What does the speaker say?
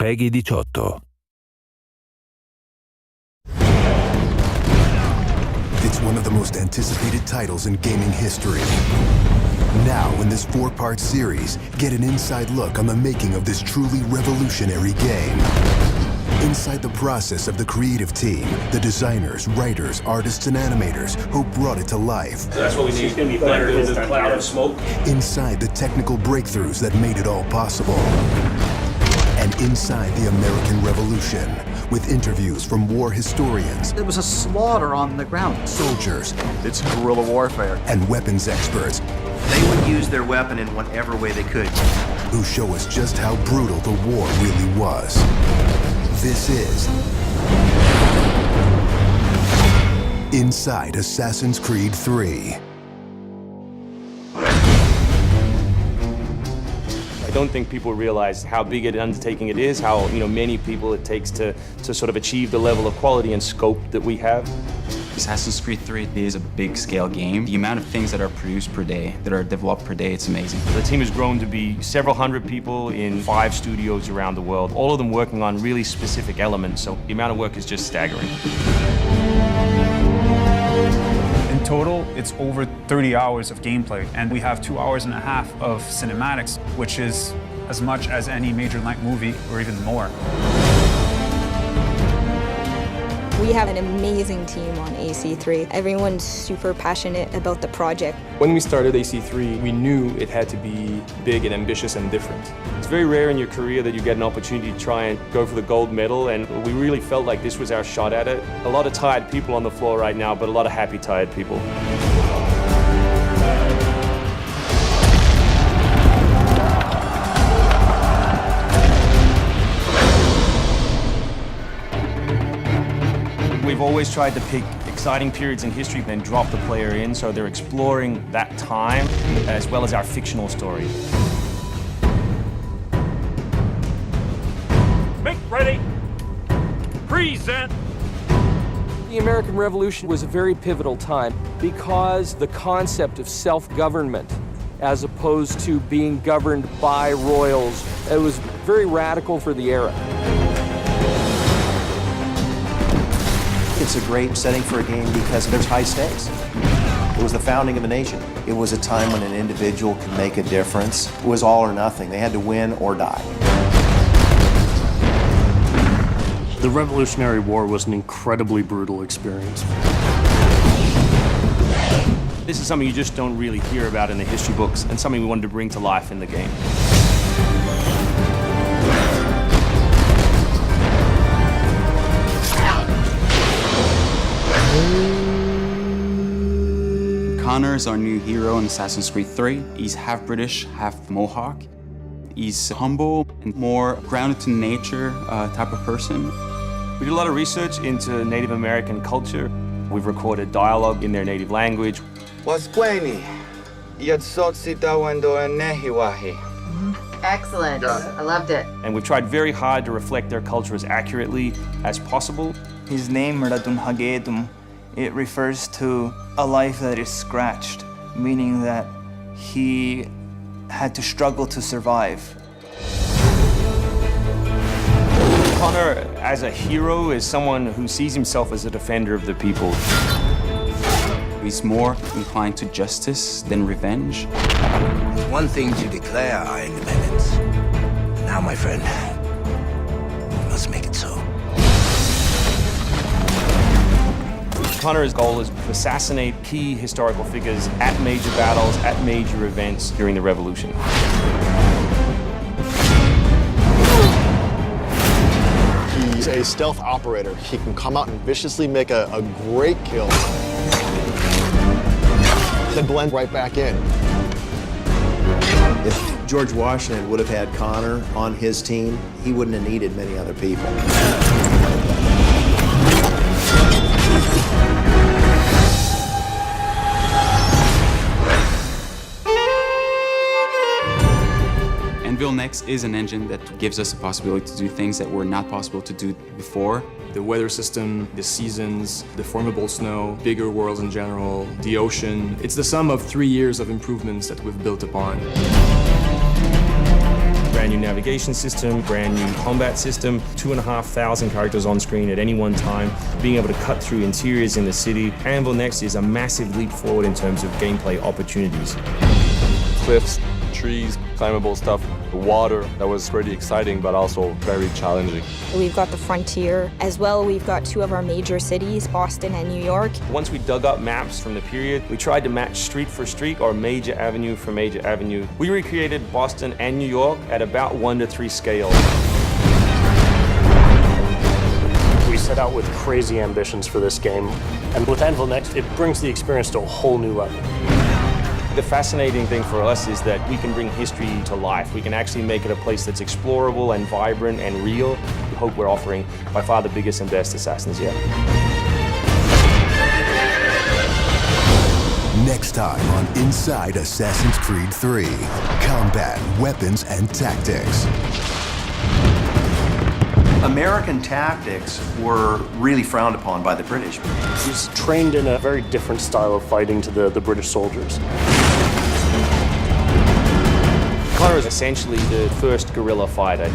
Peggy 18. It's one of the most anticipated titles in gaming history. Now, in this 4-part series, get an inside look on the making of this truly revolutionary game. Inside the process of the creative team, the designers, writers, artists, and animators who brought it to life. So that's what we need. It's going to be better than the cloud of smoke. Inside the technical breakthroughs that made it all possible. And inside the American Revolution, with interviews from war historians. There was a slaughter on the ground. Soldiers. It's guerrilla warfare. And weapons experts. They would use their weapon in whatever way they could. Who show us just how brutal the war really was. This is Inside Assassin's Creed 3. I don't think people realize how big an undertaking it is, how many people it takes to sort of achieve the level of quality and scope that we have. Assassin's Creed 3 is a big-scale game. The amount of things that are produced per day, that are developed per day, it's amazing. The team has grown to be several hundred people in 5 studios around the world, all of them working on really specific elements, so the amount of work is just staggering. In total, it's over 30 hours of gameplay, and we have 2.5 hours of cinematics, which is as much as any major-length movie, or even more. We have an amazing team on AC3. Everyone's super passionate about the project. When we started AC3, we knew it had to be big and ambitious and different. It's very rare in your career that you get an opportunity to try and go for the gold medal, and we really felt like this was our shot at it. A lot of tired people on the floor right now, but a lot of happy, tired people. We've always tried to pick exciting periods in history and drop the player in, so they're exploring that time as well as our fictional story. Make ready. Present. The American Revolution was a very pivotal time because the concept of self-government as opposed to being governed by royals, it was very radical for the era. It's a great setting for a game because there's high stakes. It was the founding of a nation. It was a time when an individual could make a difference. It was all or nothing. They had to win or die. The Revolutionary War was an incredibly brutal experience. This is something you just don't really hear about in the history books, and something we wanted to bring to life in the game. Connor is our new hero in Assassin's Creed 3. He's half British, half Mohawk. He's humble and more grounded to nature type of person. We did a lot of research into Native American culture. We've recorded dialogue in their native language. Excellent. I loved it. And we've tried very hard to reflect their culture as accurately as possible. His name, Radun Hagedum, it refers to a life that is scratched, meaning that he had to struggle to survive. Connor, as a hero, is someone who sees himself as a defender of the people. He's more inclined to justice than revenge. It's one thing to declare our independence. Now, my friend, we must make it so. Connor's goal is to assassinate key historical figures at major battles, at major events during the Revolution. He's a stealth operator. He can come out and viciously make a great kill, then blend right back in. If George Washington would have had Connor on his team, he wouldn't have needed many other people. Anvil Next is an engine that gives us the possibility to do things that were not possible to do before. The weather system, the seasons, the formable snow, bigger worlds in general, the ocean. It's the sum of 3 years of improvements that we've built upon. We're brand new navigation system, brand new combat system, 2,500 characters on screen at any one time, being able to cut through interiors in the city. Anvil Next is a massive leap forward in terms of gameplay opportunities. Cliffs, trees, climbable stuff, the water, that was pretty exciting but also very challenging. We've got the frontier as well. We've got two of our major cities, Boston and New York. Once we dug up maps from the period, we tried to match street for street or major avenue for major avenue. We recreated Boston and New York at about 1:3 scale. We set out with crazy ambitions for this game, and with Anvil Next, it brings the experience to a whole new level. The fascinating thing for us is that we can bring history to life. We can actually make it a place that's explorable and vibrant and real. We hope we're offering by far the biggest and best Assassins yet. Next time on Inside Assassin's Creed 3, combat, weapons, and tactics. American tactics were really frowned upon by the British. He's trained in a very different style of fighting to the British soldiers. Connor is essentially the first guerrilla fighter.